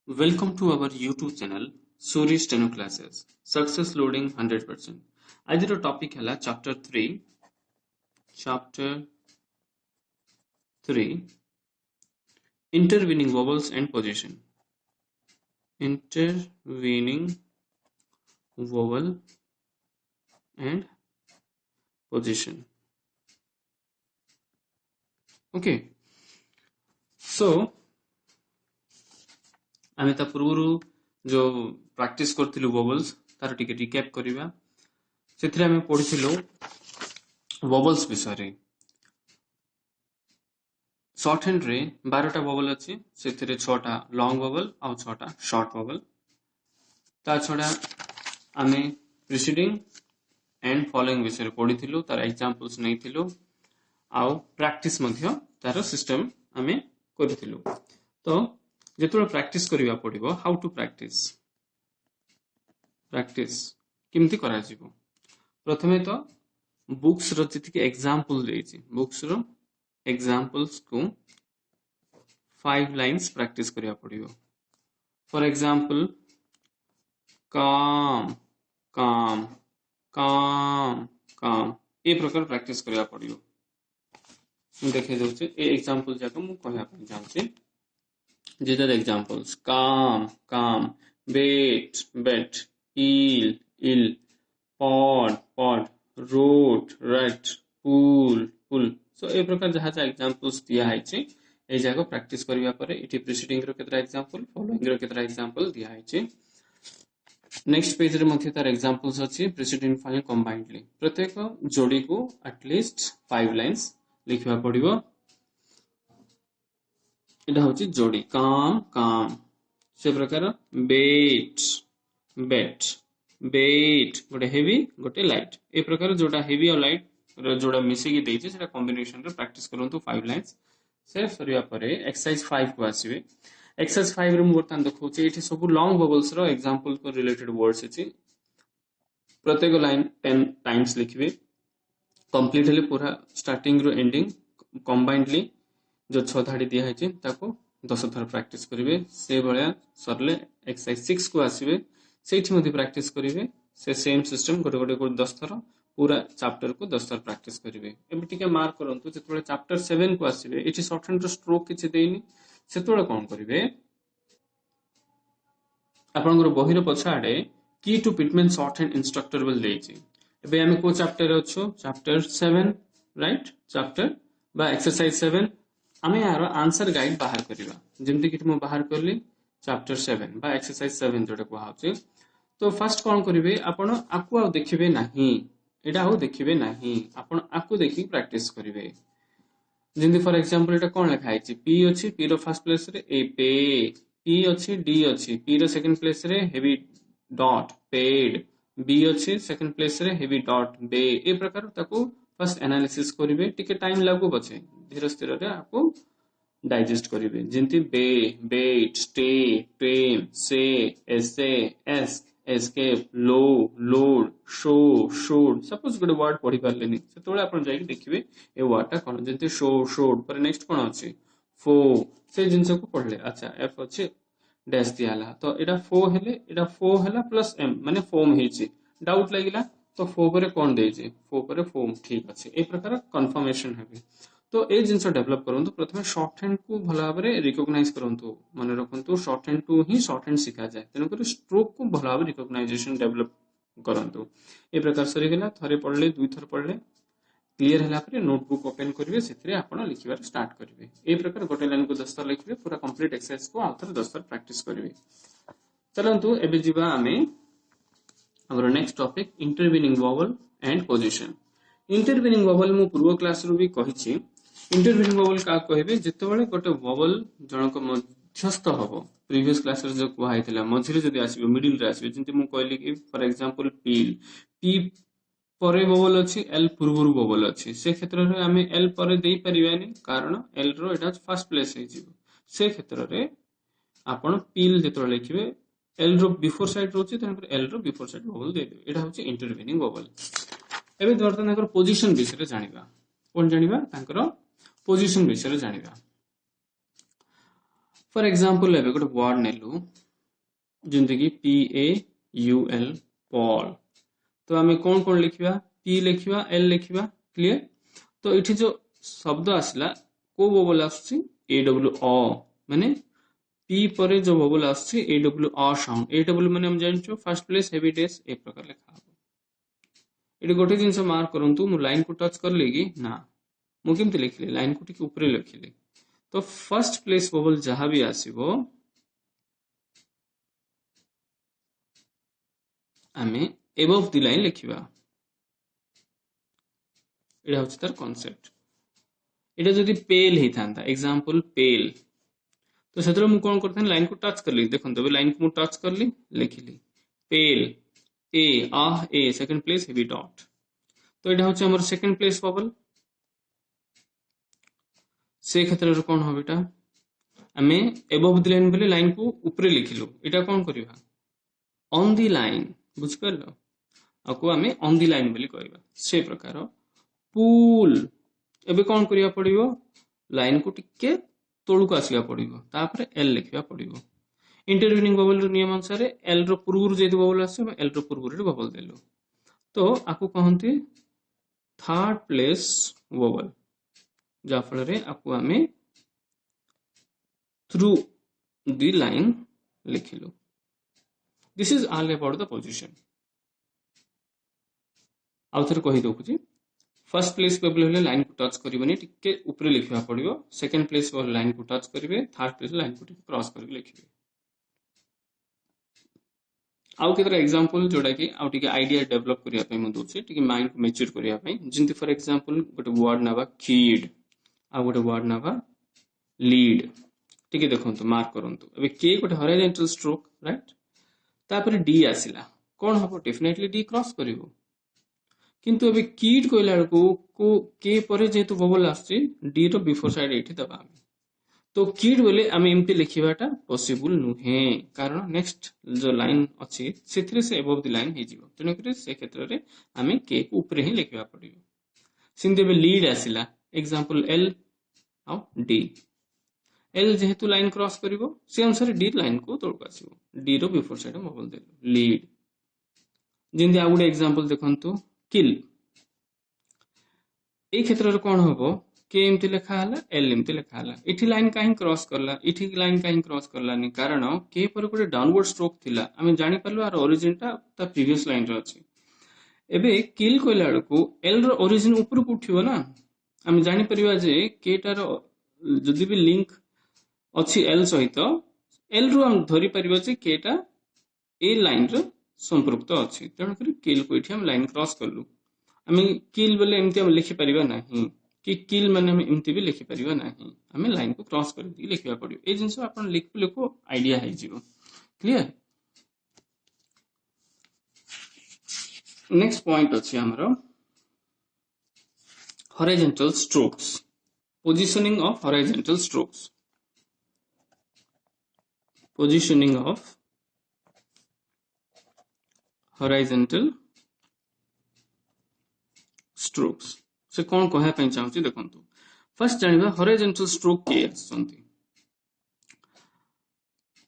Welcome to our YouTube channel Suri Steno Classes Success Loading 100%. आज topic है chapter 3 intervening vowels and position. Intervening vowel and position. Okay. So आमे ता पूर्व जो practice करथिलु vowels तार टिके रिकैप करिवा सेथरे आमे पढिथिलु वोवल्स विषय शॉर्ट हैंड रे 12 टा वोवल अछि सेथरे 6 टा लॉन्ग वोवल आ 6 टा शॉर्ट वोवल ता छडा आमे प्रीसीडिंग एंड फॉलोइंग विषय पढिथिलु तार एग्जांपल्स नैथिलु आ प्रैक्टिस मध्ये तार सिस्टम आमे करिथिलु तो जेतोळे प्रैक्टिस करिवा पड़िबो हाउ टू प्रैक्टिस किमती करा जिवो प्रथमे तो बुक्स रो जति एग्जांपल देछि बुक्स रो एग्जांपल्स को 5 लाइंस प्रैक्टिस करिवा पड़िबो फॉर एग्जांपल काम काम काम काम ए प्रकार प्रैक्टिस करिवा पड़िबो मु देखे दउछि ए एग्जांपल जाको मु कहया पय जाउछि These are the examples. Calm, calm, bet, bet, eel, ill, pod, pod, road, rat, pool, pull. So ए प्रकार जहाँ जहाँ examples दिया है चे ए जाको practice करिवा परे इटी preceding रो केतरा example, following रो केतरा example दिया है चे next page रे मध्ये तार examples अछि preceding following combinedly प्रत्येक जोड़ी को at least 5 lines लिखवा पड़िबो इटा होची जोड़ी काम काम से प्रकार बेट बेट बेट गोटे हेवी गोटे लाइट ए प्रकार जोटा हेवी और लाइट जोड़ा मिसी की देइछे सेटा कॉम्बिनेशन रे प्रैक्टिस करंतु 5 लाइंस से सरिया परे एक्सरसाइज 5 को आसीबे एक्सरसाइज 5 रे मु बर्तन देखौची एठी सब लॉन्ग वोवल्स रो एग्जांपल को रिलेटेड वर्ड्स अछि प्रत्येक लाइन 10 टाइम्स लिखबे कंप्लीट हेले पूरा स्टार्टिंग रो एंडिंग कंबाइंडली जो 6 धाड़ी दिया है ताको 10 थर प्रैक्टिस करिवे से बळया सरले एक्सरसाइज 6 को आसीबे सेठी मध्ये प्रैक्टिस करिवे से सेम सिस्टम गोटे गोटे को 10 थर पूरा चैप्टर को 10 थर प्रैक्टिस करिवे एबे टिके मार्क करंतु जेतबे चैप्टर 7 को आसीबे एठी शॉर्ट हैंड रो स्ट्रोक किछि देइनी सेतबे कोन करिवे आपन गरो बहिर पछाडे की to Pitman shorthand instructor will देछि एबे हम को चैप्टर अच्छो चैप्टर 7 राइट चैप्टर बा एक्सरसाइज 7 आमे यार आंसर गाइड बाहर करिवा जेमति कि मु बाहर करली चैप्टर 7 बा एक्सरसाइज 7 जोटा को हाउचे तो फर्स्ट कोन करिवे आपण आकु आ देखिबे नाही एटा हो देखिबे नाही आपण आकु देखि प्रैक्टिस करिवे जेमति फॉर एग्जांपल एटा कोन लिखा है पी अछि पी रो फर्स्ट प्लेस रे ए पे पी अछि डी अछि पी रो सेकंड प्लेस रे हेवी डॉट पेड बी अछि सेकंड प्लेस रे हेवी डॉट बे ए प्रकार ताको फर्स्ट एनालिसिस करिवे टिके टाइम लागो बचे धीरे स्थिर रे आपको डाइजेस्ट करिवे जेंति बे बेट स्टे ट्रेन से essay ask escape low load show showed suppose good word पढी परलेनी से तोळे आपण जाई देखिबे ए वर्ड ता कोन जेंति शो शोड पर नेक्स्ट कोन अछि फो से जिंस को पढले अच्छा एफ अछि डैश दियाला तो एटा फो हेला प्लस एम माने फोम हेछि डाउट लागिला तो फो परे कोन देछि फो परे फोम ठीक अछि ए प्रकार कंफर्मेशन हेबे तो ए जिंस डेवलप करंतु प्रथमे शॉर्ट हैंड को भला भाबरे रिकॉग्नाइज करंतु माने रखंतु शॉर्ट हैंड टू ही शॉर्ट हैंड सिखा जाय तेनो कर स्ट्रोक को भला भाबरे रिकॉग्नाइजेशन डेवलप करंतु ए प्रकार सरी गेला थरे पढले दुई थर पढले क्लियर हला परे नोटबुक ओपन करिवे सेथरे आपण लिखिबार स्टार्ट करिवे ए प्रकार गोटे लाइन को 10 थर लिखिवे पूरा कंप्लीट एक्सरसाइज को आउथर 10 थर प्रैक्टिस करिवे चलंतु एबे जिबा आमे हमर next topic intervening vowel and position intervening vowel मु पूर्व क्लास रो भी कहिछि इंटरवेनिंग वोवल का कहबे जेतेबेले गोटे वोवल जनक मध्यस्थ हबो प्रीवियस क्लास रे जो कहैतिला मझिरे जदी आसीबे मिडिल रे आसीबे जेंति मु कहली कि फॉर एग्जांपल पील पी परे वोवल अछि एल पूर्वरु वोवल अछि से क्षेत्र रे हमें एल परे देई परिबानी कारण एल रो एटा फर्स्ट प्लेस हे जिवो से क्षेत्र रे आपण पील जेतबेले लिखिबे एल रो बिफोर साइड रोछि तन पर एल रो बिफोर साइड वोवल दे देबे एटा होछि इंटरवेनिंग वोवल एबे वर्तमान ताकर पोजीशन विषय जानिबा कोन जानिबा ताकर पोजीशन विषय जानिबा फॉर एग्जांपल एबे गोटे वर्ड नेलु जिंदगी कि PAUL पॉल, तो आम कौन कौन लिखा P लिखा L लिखा क्लियर। तो ये जो शब्द आसला को वोवल आसुची AWO माने P पर जो वोवल आसुची AWO साउंड, AW माने हम जानछो फर्स्ट प्लेस हेवी डेस ए प्रकार लिखा हो। ये गोटे जिनस मार्क करंतु मु लाइन को टच कर लेगी ना मु केमती लिखली लाइन को टिके ऊपर लिखली, तो फर्स्ट प्लेस वोवल जहां भी आसीबो आमे एबव द लाइन लिखिबा। एटा होछि तार कांसेप्ट। एटा जदि पेल ही थांता एग्जांपल पेल, तो सेतरो मु कोन करथन लाइन को टच करली, देखन तबे लाइन को मु टच करली लिखली पेल ए आह ए सेकंड प्लेस हेवी डॉट, तो एटा होछि हमर सेकंड प्लेस वोवल। से क्षेत्र रे कोन होबेटा आमे एबव द लाइन बोले लाइन को ऊपर लिखिलु, एटा कोन करिवा ऑन द लाइन, बुझ परलो आको आमे ऑन द लाइन बोली कहबा। से प्रकार पूल एबे कोन करिया पड़िबो लाइन को टिके तोळु को आसिया पड़िबो, तापर एल लिखिया पड़िबो। इंटरवेनिंग बबल रो नियम अनुसार एल रो पूर्वरु जेतु बबल आसे एल रो पूर्वरु बबल देलु, तो आको कहंती थर्ड प्लेस बबल, जा फल रे आको आमे थ्रू द लाइन लिखिलु। This is all about the position. आउ थरे कहि दोकुची फर्स्ट प्लेस बबल हेले लाइन को टच करिवनी टिके ऊपर लिखिबा पड़िबो, सेकंड प्लेस बबल लाइन को टच करिवे, थर्ड प्लेस लाइन को टिके क्रॉस करके लिखिबे। आउ केतरा एग्जांपल जोडा कि आउ टिके आइडिया डेवलप करिया पय म दोछि, टिके माइंड को मैच्योर करिया पय। जिंति फॉर एग्जांपल गोटे वर्ड नाबा किड आ गोटे वर्ड नाबा लीड, टिके देखंतु मार्क करंतु। एबे के गोटे हॉरिजॉन्टल स्ट्रोक राइट, तापर डी आसिला कोन हबो डेफिनेटली डी क्रॉस करिवो, किंतु अबे किड कोइला को के परे जेतु बबल आछि डी रो बिफोर साइड एठी दबा, तो किड बोले आमे एमती लिखिबाटा पॉसिबल नुहे, कारण नेक्स्ट जो लाइन अछि सेथरे से अबव द लाइन हे जिवो, तने करे से क्षेत्र रे आमे के को ऊपर ही लिखिबा पड़ियो। सिंधे बे लीड आसिला एग्जांपल एल आ डी, एल जेहेतु लाइन क्रॉस करिवो से अनुसार डी लाइन को तोळको आसीबो, डी रो बिफोर साइड बबल देलो लीड। जिंदे आ गुडे एग्जांपल देखंतु किल, ए क्षेत्र रे कोन हबो के एमती लिखा हला एल एमती लिखा हला, इठी लाइन काहे क्रॉस करला इठी लाइन काहे क्रॉस करलानी, कारण के पर गोटे डाउनवर्ड स्ट्रोक थिला, आमे जानि परलो आर ओरिजिन ता ता प्रीवियस लाइन रे अछि। एबे किल कोइला को एल रो ओरिजिन ऊपर को उठिबो ना, आमे जानि परिबा जे के टार जदि भी लिंक अछि एल सहित एल रो हम धरि परिबा जे के टा ए लाइन रो संपर्क अछि, तेणु करी किल को इठी हम लाइन क्रॉस करलु। आमे किल बोले एमती हम लिखि परिबा नाही कि किल माने हम एमती भी लिखि परिबा नाही, आमे लाइन को क्रॉस कर दी लिखिबा पड़ियो। ए जिंस आपण लिखु लिखु आइडिया है जीवो क्लियर। नेक्स्ट पॉइंट अछि हमरो horizontal strokes, positioning of horizontal strokes, positioning of horizontal strokes से कौन कहया पय चाहूची देखंतु। फर्स्ट जानिबा हॉरिजॉन्टल स्ट्रोक के आसंती,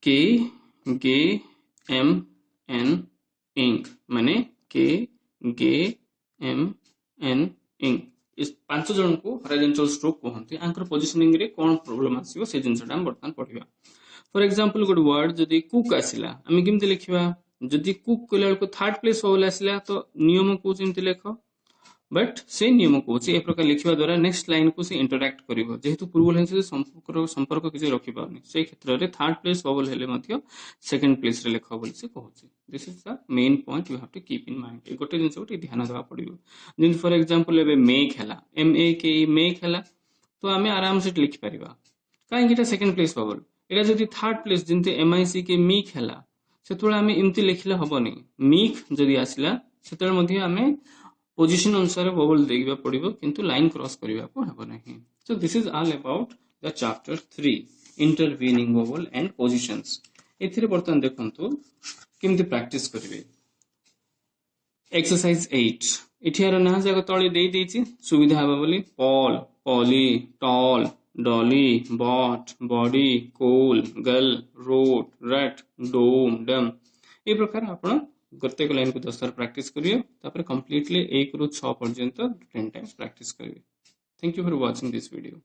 के गे एम एन इंक माने के गे एम एन इंक, इस पांच जन को हॉरिजॉन्टल स्ट्रोक कहंती। आंकर पोजिशनिंग रे कोन प्रॉब्लम आसीबो से जिंसटा हम बर्तन पढिबा। फॉर एग्जांपल गुड वर्ड जदी कुक आसिला आमे केमते लिखिबा, जदी कुक कोला को थर्ड प्लेस होल आसिला तो नियम को जेमते लेखो, बट से नियम को ए प्रकार लिखिबा द्वारा नेक्स्ट लाइन को से इंटरैक्ट करिवो, जेहेतु पूर्व लाइन से संपर्क किछि रखि पाउनी से क्षेत्र रे थर्ड प्लेस बबल हेले मध्य सेकंड प्लेस रे लेखो बोली से कहूची। This is the main point you have to keep in mind. ए गोटे जिंस गोटे ध्यान देबा पड़िबो। जिन फॉर एग्जांपल एबे मेक हला एम ए के मेक हला, तो आमे आराम से लिखि परिबा काहे कि सेकंड प्लेस बबल, एटा जदी थर्ड प्लेस जिनते एम आई सी के मीक हला सेतोळे आमे इमती लिखिले हबनी, मीक जदी आसिला सेतोळे मध्य आमे पोजिशन अनुसार बबल देखा पड़ो, किंतु लाइन क्रॉस करने को हेब नहीं। So this is all about the chapter 3 intervening bubble and positions. एथिरे बर्तमान देखंतु केमती प्रैक्टिस करिवे। एक्सरसाइज 8 इथियार ना जाक तळे देई देछि सुविधा हेबा बोली Paul Polly tall Dolly, bought, body, coal, girl, road, rat, dome, dumb. ये प्रकार आपण प्रत्येक लाइन को 10 बार प्रैक्टिस करिए, तापर कंप्लीटली 1 ରୁ 6 पर्यंत 10 टाइम्स प्रैक्टिस करिए। Thank you for watching this video.